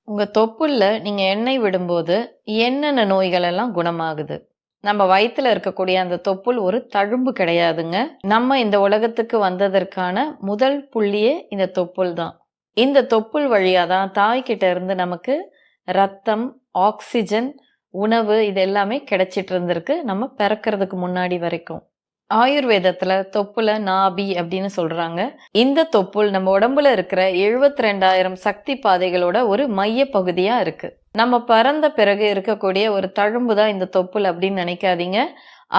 உங்க தொப்புள்ல நீங்க எண்ணெய் விடும்போது என்னென்ன நோய்கள் எல்லாம் குணமாகுது? நம்ம வயித்துல இருக்கக்கூடிய அந்த தொப்புள் ஒரு தழும்பு கிடையாதுங்க. நம்ம இந்த உலகத்துக்கு வந்ததற்கான முதல் புள்ளியே இந்த தொப்புள் தான். இந்த தொப்புள் வழியா தான் தாய்கிட்ட இருந்து நமக்கு ரத்தம், ஆக்ஸிஜன், உணவு இது எல்லாமே கிடைச்சிட்டு இருந்திருக்கு. நம்ம பிறக்கறதுக்கு முன்னாடி வரைக்கும். ஆயுர்வேதத்துல தொப்புல நாபி அப்படின்னு சொல்றாங்க. இந்த தொப்புள் நம்ம உடம்புல இருக்கிற 72,000 சக்தி பாதைகளோட ஒரு மைய பகுதியா இருக்கு. நம்ம பிறந்த பிறகு இருக்கக்கூடிய ஒரு தழும்பு தான் இந்த தொப்புள் அப்படின்னு நினைக்காதீங்க.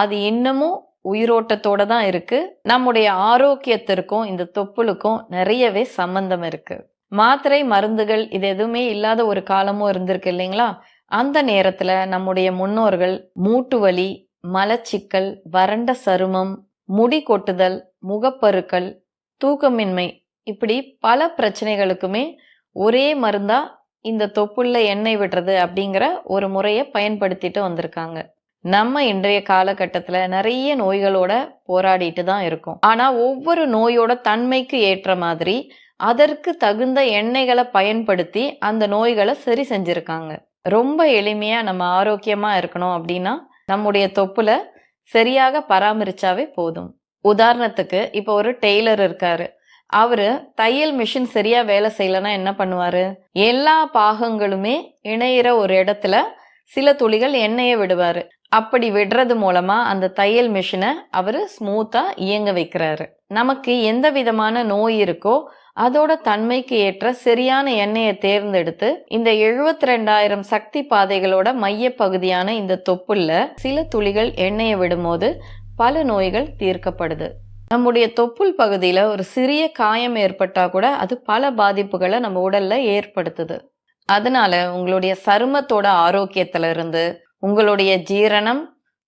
அது இன்னமும் உயிரோட்டத்தோட தான் இருக்கு. நம்முடைய ஆரோக்கியத்திற்கும் இந்த தொப்புளுக்கும் நிறையவே சம்பந்தம் இருக்கு. மாத்திரை மருந்துகள் இது எதுவுமே இல்லாத ஒரு காலமும் இருந்திருக்கு இல்லைங்களா? அந்த நேரத்துல நம்முடைய முன்னோர்கள் மூட்டு வலி, மலச்சிக்கல், வறண்ட சருமம், முடி கொட்டுதல், முகப்பருக்கள், தூக்கமின்மை இப்படி பல பிரச்சனைகளுக்குமே ஒரே மருந்தா இந்த தொப்புள்ள எண்ணெய் விடுறது அப்படிங்கிற ஒரு முறையை பயன்படுத்திட்டு வந்திருக்காங்க. நம்ம இன்றைய காலகட்டத்துல நிறைய நோய்களோட போராடிட்டு தான் இருக்கோம். ஆனா ஒவ்வொரு நோயோட தன்மைக்கு ஏற்ற மாதிரி அதற்கு தகுந்த எண்ணெய்களை பயன்படுத்தி அந்த நோய்களை சரி செஞ்சிருக்காங்க. ரொம்ப எளிமையா நம்ம ஆரோக்கியமா இருக்கணும் அப்படின்னா நம்முடைய தொப்புல சரியாக பராமரிச்சாவே போதும். உதாரணத்துக்கு இப்போ ஒரு டெய்லர் இருக்காரு. அவரு தையல் மிஷின் சரியா வேலை செய்யலன்னா என்ன பண்ணுவாரு? எல்லா பாகங்களுமே இணையிற ஒரு இடத்துல சில துளிகள் எண்ணெயை விடுவாரு. அப்படி விடுறது மூலமா அந்த தையல் மிஷினை அவரு ஸ்மூத்தா இயங்க வைக்கிறாரு. நமக்கு எந்த விதமான நோய் இருக்கோ அதோட தன்மைக்கு ஏற்ற சரியான எண்ணெயை தேர்ந்தெடுத்து இந்த 72,000 சக்தி பாதைகளோட மைய பகுதியான இந்த தொப்புள்ள சில துளிகள் எண்ணெயை விடும்போது பல நோய்கள் தீர்க்கப்படுது. நம்முடைய தொப்புள் பகுதியில ஒரு சிறிய காயம் ஏற்பட்டா கூட அது பல பாதிப்புகளை நம்ம உடல்ல ஏற்படுத்துது. அதனால உங்களுடைய சருமத்தோட ஆரோக்கியத்துல இருந்து உங்களுடைய ஜீரணம்,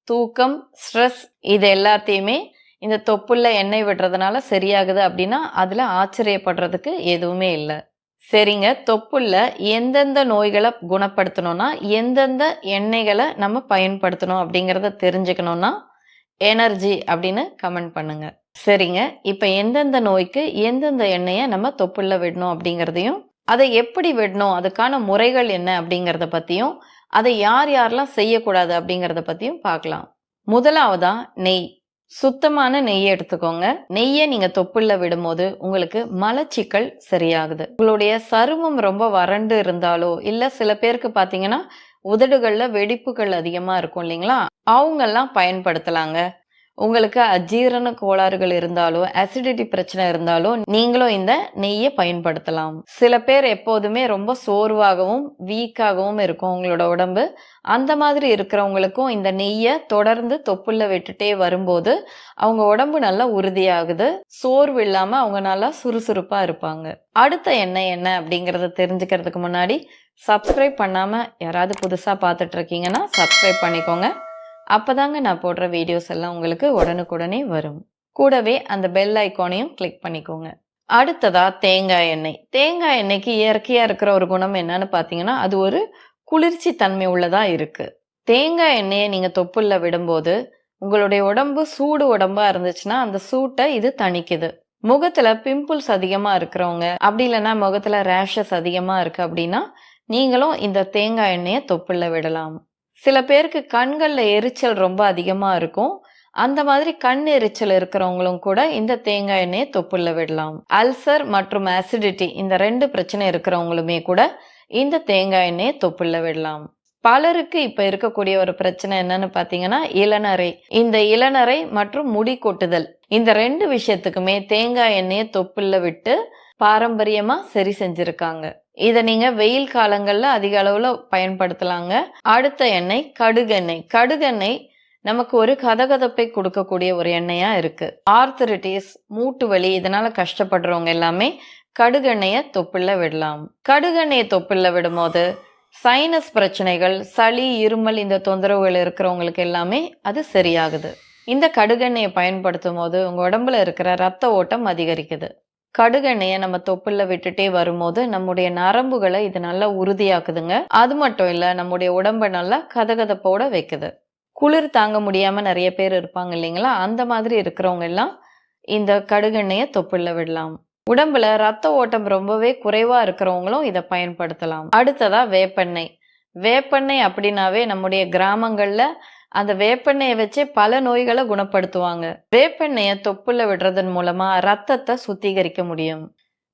தூக்கம், ஸ்ட்ரெஸ் இது எல்லாத்தையுமே இந்த தொப்புள்ள எண்ணெய் விடுறதுனால சரியாகுது அப்படின்னா அதுல ஆச்சரியப்படுறதுக்கு எதுவுமே இல்லை. சரிங்க, தொப்புள்ள எந்தெந்த நோய்களை குணப்படுத்தணும்னா எந்தெந்த எண்ணெய்களை நம்ம பயன்படுத்தணும் அப்படிங்கிறத தெரிஞ்சுக்கணும்னா எனர்ஜி அப்படின்னு கமெண்ட் பண்ணுங்க. சரிங்க, இப்ப எந்தெந்த நோய்க்கு எந்தெந்த எண்ணெயை நம்ம தொப்புள்ள விடணும் அப்படிங்கிறதையும் அதை எப்படி விடணும் அதுக்கான முறைகள் என்ன அப்படிங்கிறத பத்தியும் அதை யார் யாரெல்லாம் செய்யக்கூடாது அப்படிங்கிறத பத்தியும் பார்க்கலாம். முதலாவதா நெய். சுத்தமான நெய்யை எடுத்துக்கோங்க. நெய்யை நீங்க தொப்புள்ள விடும்போது உங்களுக்கு மலச்சிக்கல் சரியாகுது. உங்களுடைய சருமம் ரொம்ப வறண்டு இருந்தாலோ இல்ல சில பேருக்கு பாத்தீங்கன்னா உதடுகள்ல வெடிப்புகள் அதிகமா இருக்கும் இல்லைங்களா, அவங்கெல்லாம் பயன்படுத்தலாங்க. உங்களுக்கு அஜீரண கோளாறுகள் இருந்தாலோ அசிடிட்டி பிரச்சனை இருந்தாலோ நீங்களும் இந்த நெய்யை பயன்படுத்தலாம். சில பேர் எப்போதுமே ரொம்ப சோர்வாகவும் வீக்காகவும் இருக்கும் உங்களோட உடம்பு. அந்த மாதிரி இருக்கிறவங்களுக்கும் இந்த நெய்யை தொடர்ந்து தொப்புள்ள விட்டுட்டே வரும்போது அவங்க உடம்பு நல்லா உறுதியாகுது. சோர்வு இல்லாம அவங்க நல்லா சுறுசுறுப்பா இருப்பாங்க. அடுத்த எண்ணெய் என்ன அப்படிங்கறத தெரிஞ்சுக்கிறதுக்கு முன்னாடி சப்ஸ்கிரைப் பண்ணாம யாராவது புதுசா பார்த்துட்டு இருக்கீங்கன்னா சப்ஸ்கிரைப் பண்ணிக்கோங்க. அப்பதாங்க நான் போடுற வீடியோஸ் எல்லாம் உங்களுக்கு உடனுக்குடனே வரும். கூடவே அந்த பெல் ஐக்கானையும் கிளிக் பண்ணிக்கோங்க. அடுத்ததா தேங்காய் எண்ணெய். தேங்காய் எண்ணெய்க்கு இயற்கையா இருக்கிற ஒரு குணம் என்னன்னு பாத்தீங்கன்னா அது ஒரு குளிர்ச்சி தன்மை உள்ளதா இருக்கு. தேங்காய் எண்ணெயை நீங்க தொப்புள்ள விடும்போது உங்களுடைய உடம்பு சூடு உடம்பா இருந்துச்சுன்னா அந்த சூட்டை இது தணிக்குது. முகத்துல பிம்பிள்ஸ் அதிகமா இருக்கிறவங்க அப்படி இல்லைன்னா முகத்துல ரேஷஸ் அதிகமா இருக்கு அப்படின்னா நீங்களும் இந்த தேங்காய் எண்ணெயை தொப்புள்ள விடலாம். சில பேருக்கு கண்கள்ல எரிச்சல் ரொம்ப அதிகமா இருக்கும். அந்த மாதிரி கண் எரிச்சல் இருக்கிறவங்களும் கூட இந்த தேங்காய் எண்ணெயை தொப்புள்ள விடலாம். அல்சர் மற்றும் அசிடிட்டி இந்த 2 பிரச்சனை இருக்கிறவங்களுமே கூட இந்த தேங்காய் எண்ணெயை தொப்புள்ள விடலாம். பலருக்கு இப்ப இருக்கக்கூடிய ஒரு பிரச்சனை என்னன்னு பாத்தீங்கன்னா இளநரை. இந்த இளநரை மற்றும் முடி கொட்டுதல் இந்த 2 விஷயத்துக்குமே தேங்காய் எண்ணெயை தொப்புள்ள விட்டு பாரம்பரியமா சரி செஞ்சிருக்காங்க. இதை நீங்க வெயில் காலங்கள்ல அதிக அளவுல பயன்படுத்தலாங்க. அடுத்த எண்ணெய் கடுகெண்ணெய். கடுகெண்ணெய் நமக்கு ஒரு கதகதப்பை கொடுக்கக்கூடிய ஒரு எண்ணெயா இருக்கு. ஆர்த்தரிட்டிஸ், மூட்டு வலி இதனால கஷ்டப்படுறவங்க எல்லாமே கடுகெண்ணெயை தொப்புள்ள விடலாம். கடுகெண்ணெயை தொப்புள்ள விடும்போது சைனஸ் பிரச்சனைகள், சளி, இருமல் இந்த தொந்தரவுகள் இருக்கிறவங்களுக்கு எல்லாமே அது சரியாகுது. இந்த கடுகெண்ணெயை பயன்படுத்தும் போது உங்க உடம்புல இருக்கிற ரத்த ஓட்டம் அதிகரிக்குது. கடுகெண்ணெயை நம்ம தொப்புள்ள விட்டுட்டே வரும்போது நம்முடைய நரம்புகளை இது நல்லா உறுதியாக்குதுங்க. அது மட்டும் இல்ல நம்முடைய உடம்பை நல்லா கதகதப்போட வைக்குது. குளிர் தாங்க முடியாம நிறைய பேர் இருப்பாங்க இல்லைங்களா, அந்த மாதிரி இருக்கிறவங்க எல்லாம் இந்த கடுகெண்ணெயை தொப்புள்ள விடலாம். உடம்புல ரத்த ஓட்டம் ரொம்பவே குறைவா இருக்கிறவங்களும் இதை பயன்படுத்தலாம். அடுத்ததா வேப்பெண்ணெய். வேப்பெண்ணெய் அப்படின்னாவே நம்முடைய கிராமங்கள்ல அந்த வேப்பெண்ணெயை வச்சே பல நோய்களை குணப்படுத்துவாங்க. வேப்பெண்ணெயை தொப்புல விடுறதன் மூலமா ரத்தத்தை சுத்திகரிக்க முடியும்.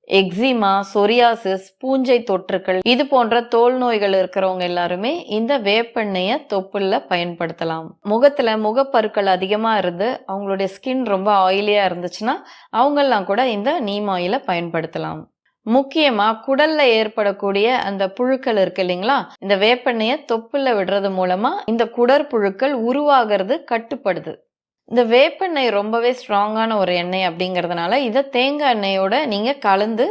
எக்ஸிமா, சொரியாசிஸ், பூஞ்சை தொற்றுக்கள் இது போன்ற தோல் நோய்கள் இருக்கிறவங்க எல்லாருமே இந்த வேப்பெண்ணெயை தொப்புல பயன்படுத்தலாம். முகத்துல முகப்பருக்கள் அதிகமா இருந்து அவங்களுடைய ஸ்கின் ரொம்ப ஆயிலியா இருந்துச்சுன்னா அவங்கெல்லாம் கூட இந்த நீம் ஆயிலை பயன்படுத்தலாம். முக்கியமா குடல்ல ஏற்படக்கூடிய அந்த புழுக்கள் இருக்கு இல்லைங்களா, இந்த வேப்பெண்ணெயை தொப்புல விடுறது மூலமா இந்த குடற்புழுக்கள் உருவாகிறது கட்டுப்படுது. இந்த வேப்பெண்ணெய் ரொம்பவே ஸ்ட்ராங்கான ஒரு எண்ணெய் அப்படிங்கிறதுனால இதை தேங்காய் எண்ணெயோட நீங்க கலந்து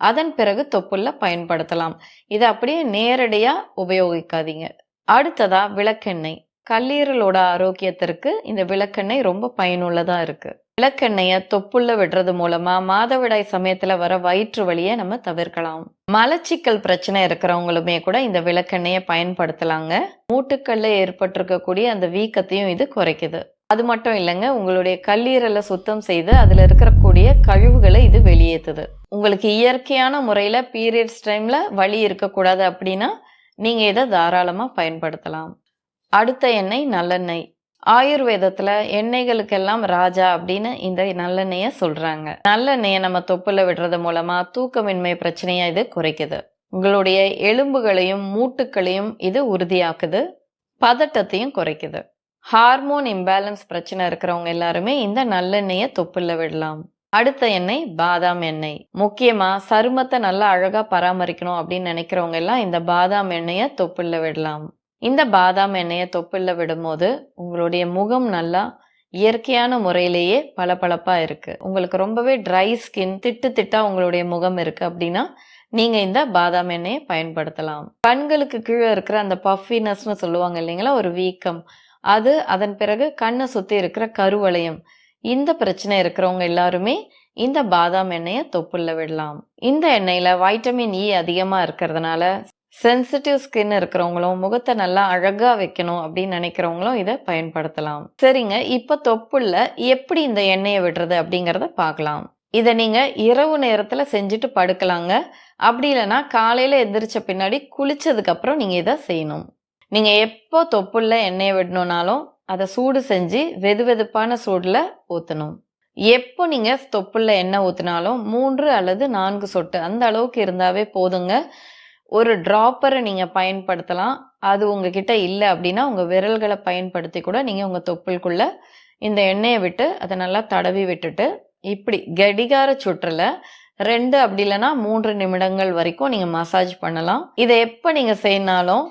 அதன் பிறகு தொப்புல பயன்படுத்தலாம். இதை அப்படியே நேரடியா உபயோகிக்காதீங்க. அடுத்ததா விளக்கெண்ணெய். கல்லீரலோட ஆரோக்கியத்திற்கு இந்த விளக்கெண்ணெய் ரொம்ப பயனுள்ளதா இருக்கு. விளக்கெண்ணெயை தொப்புள்ள விடுறது மூலமா மாதவிடாய் சமயத்துல வர வயிற்று வலியை நம்ம தவிர்க்கலாம். மலச்சிக்கல் பிரச்சனை இருக்கிறவங்களுமே கூட இந்த விளக்கெண்ணெயை பயன்படுத்தலாங்க. மூட்டுக்கள்ல ஏற்பட்டிருக்கக்கூடிய அந்த வீக்கத்தையும் இது குறைக்குது. அது மட்டும் இல்லைங்க, உங்களுடைய கல்லீரலை சுத்தம் செய்து அதுல இருக்கக்கூடிய கழிவுகளை இது வெளியேற்றுது. உங்களுக்கு இயற்கையான முறையில பீரியட்ஸ் டைம்ல வலி இருக்கக்கூடாது அப்படின்னா நீங்க இதை தாராளமா பயன்படுத்தலாம். அடுத்த எண்ணெய் நல்லெண்ணெய். ஆயுர்வேதத்துல எண்ணெய்களுக்கெல்லாம் ராஜா அப்படின்னு இந்த நல்லெண்ணெயை சொல்றாங்க. நல்லெண்ணெயை நம்ம தொப்புல விடுறது மூலமா தூக்கமின்மை பிரச்சனையை இது குறைக்குது. உங்களுடைய எலும்புகளையும் மூட்டுக்களையும் இது உறுதியாக்குது. பதட்டத்தையும் குறைக்குது. ஹார்மோன் இம்பேலன்ஸ் பிரச்சனை இருக்கிறவங்க எல்லாருமே இந்த நல்லெண்ணெயை தொப்புல விடலாம். அடுத்த எண்ணெய் பாதாம் எண்ணெய். முக்கியமா சருமத்தை நல்லா அழகா பராமரிக்கணும் அப்படின்னு நினைக்கிறவங்க எல்லாம் இந்த பாதாம் எண்ணெயை தொப்புல விடலாம். இந்த பாதாம் எண்ணெயை தொப்புல விடும்போது உங்களுடைய முகம் நல்லா இயற்கையான முறையிலேயே பளபளப்பா இருக்கு. உங்களுக்கு ரொம்பவே ட்ரை ஸ்கின், திட்டா உங்களுடைய முகம் இருக்கு அப்படின்னா நீங்க இந்த பாதாம் எண்ணெயை பயன்படுத்தலாம். கண்களுக்கு கீழே இருக்கிற அந்த பஃபினஸ்னு சொல்லுவாங்க இல்லைங்களா, ஒரு வீக்கம், அது அதன் பிறகு கண்ணை சுத்தி இருக்கிற கருவளையம், இந்த பிரச்சனை இருக்கிறவங்க எல்லாருமே இந்த பாதாம் எண்ணெயை தொப்புல விடலாம். இந்த எண்ணெயில வைட்டமின் இ அதிகமா இருக்கிறதுனால சென்சிட்டிவ் ஸ்கின் இருக்கிறவங்களும் முகத்தை நல்லா அழகா வைக்கணும் அப்படின்னு நினைக்கிறவங்களும் இதை பயன்படுத்தலாம். சரிங்க, இப்ப தொப்புள்ள எப்படி இந்த எண்ணெயை விடுறது அப்படிங்கிறத பார்க்கலாம். இதை நீங்க இரவு நேரத்துல செஞ்சுட்டு படுக்கலாங்க. அப்படி இல்லைன்னா காலையில எந்திரிச்ச பின்னாடி குளிச்சதுக்கு அப்புறம் நீங்க இதை செய்யணும். நீங்க எப்போ தொப்புள்ள எண்ணெயை விடணும்னாலும் அதை சூடு செஞ்சு வெதுவெதுப்பான சூடுல ஊற்றணும். எப்போ நீங்க தொப்புள்ள எண்ணெய் ஊற்றினாலும் 3 அல்லது 4 சொட்டு அந்த அளவுக்கு இருந்தாவே போதுங்க. ஒரு டிராப்பரை நீங்க பயன்படுத்தலாம். அது உங்ககிட்ட இல்லை அப்படின்னா உங்க விரல்களை பயன்படுத்தி கூட நீங்க உங்க தொப்புளுக்குள்ள இந்த எண்ணெயை விட்டு அதை நல்லா தடவி விட்டுட்டு இப்படி கடிகார சுற்றுல 2 அப்படி இல்லைன்னா 3 நிமிடங்கள் வரைக்கும் நீங்க மசாஜ் பண்ணலாம். இதை எப்போ நீங்க செய்யினாலும்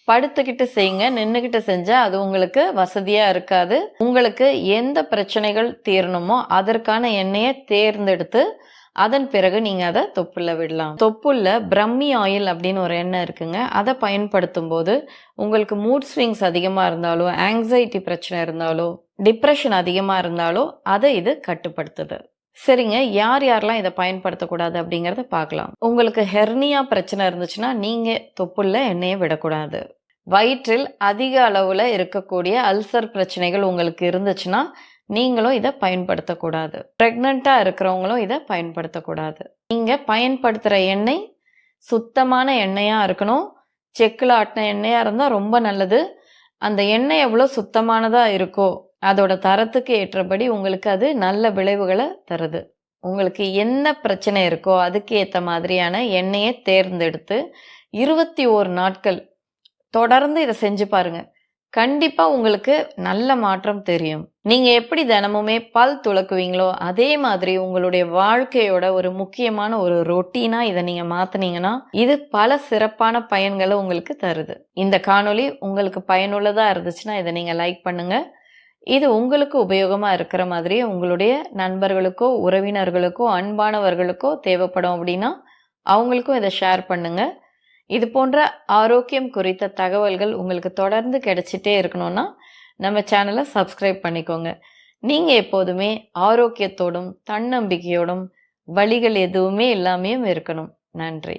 படுத்துக்கிட்டு செய்யுங்க. நின்றுக்கிட்டு செஞ்சா அது உங்களுக்கு வசதியா இருக்காது. உங்களுக்கு எந்த பிரச்சனைகள் தீரணுமோ அதற்கான எண்ணெயை தேர்ந்தெடுத்து அதன் பிறகு நீங்க அதை தொப்புல விடலாம். தொப்புல பிரம்மி ஆயில் அப்படின்னு ஒரு எண்ணெய் இருக்குங்க. அதை பயன்படுத்தும் போது உங்களுக்கு மூட் ஸ்விங்ஸ் அதிகமா இருந்தாலோ, ஆங்ஸைட்டி பிரச்சனை இருந்தாலோ, டிப்ரெஷன் அதிகமா இருந்தாலோ அதை இது கட்டுப்படுத்துது. சரிங்க, யார் யாரெல்லாம் இதை பயன்படுத்தக்கூடாது அப்படிங்கிறத பார்க்கலாம். உங்களுக்கு ஹெர்னியா பிரச்சனை இருந்துச்சுன்னா நீங்க தொப்புல எண்ணெயை விடக்கூடாது. வயிற்றில் அதிக அளவுல இருக்கக்கூடிய அல்சர் பிரச்சனைகள் உங்களுக்கு இருந்துச்சுன்னா நீங்களும் இதை பயன்படுத்தக்கூடாது. பிரெக்னண்டா இருக்கிறவங்களும் இதை பயன்படுத்தக்கூடாது. நீங்க பயன்படுத்துற எண்ணெய் சுத்தமான எண்ணெயா இருக்கணும். செக்கில் ஆட்டின எண்ணெயா இருந்தா ரொம்ப நல்லது. அந்த எண்ணெய் எவ்வளோ சுத்தமானதா இருக்கோ அதோட தரத்துக்கு ஏற்றபடி உங்களுக்கு அது நல்ல விளைவுகளை தருது. உங்களுக்கு என்ன பிரச்சனை இருக்கோ அதுக்கு ஏற்ற மாதிரியான எண்ணெயை தேர்ந்தெடுத்து 21 நாட்கள் தொடர்ந்து இதை செஞ்சு பாருங்க. கண்டிப்பா உங்களுக்கு நல்ல மாற்றம் தெரியும். நீங்க எப்படி தினமுமே பல் துலக்குவீங்களோ அதே மாதிரி உங்களுடைய வாழ்க்கையோட ஒரு முக்கியமான ஒரு ரொட்டீனா இதை நீங்க மாத்தினீங்கன்னா இது பல சிறப்பான பயன்களை உங்களுக்கு தருது. இந்த காணொளி உங்களுக்கு பயனுள்ளதா இருந்துச்சுன்னா இதை நீங்க லைக் பண்ணுங்க. இது உங்களுக்கு உபயோகமா இருக்கிற மாதிரி உங்களுடைய நண்பர்களுக்கோ, உறவினர்களுக்கோ, அன்பானவர்களுக்கோ தேவைப்படும் அப்படின்னா அவங்களுக்கும் இதை ஷேர் பண்ணுங்க. இது போன்ற ஆரோக்கியம் குறித்த தகவல்கள் உங்களுக்கு தொடர்ந்து கிடைச்சிட்டே இருக்கணும்னா நம்ம சேனலை சப்ஸ்கிரைப் பண்ணிக்கோங்க. நீங்கள் எப்போதுமே ஆரோக்கியத்தோடும் தன்னம்பிக்கையோடும் வலிகள் எதுவுமே இல்லாமையும் இருக்கணும். நன்றி.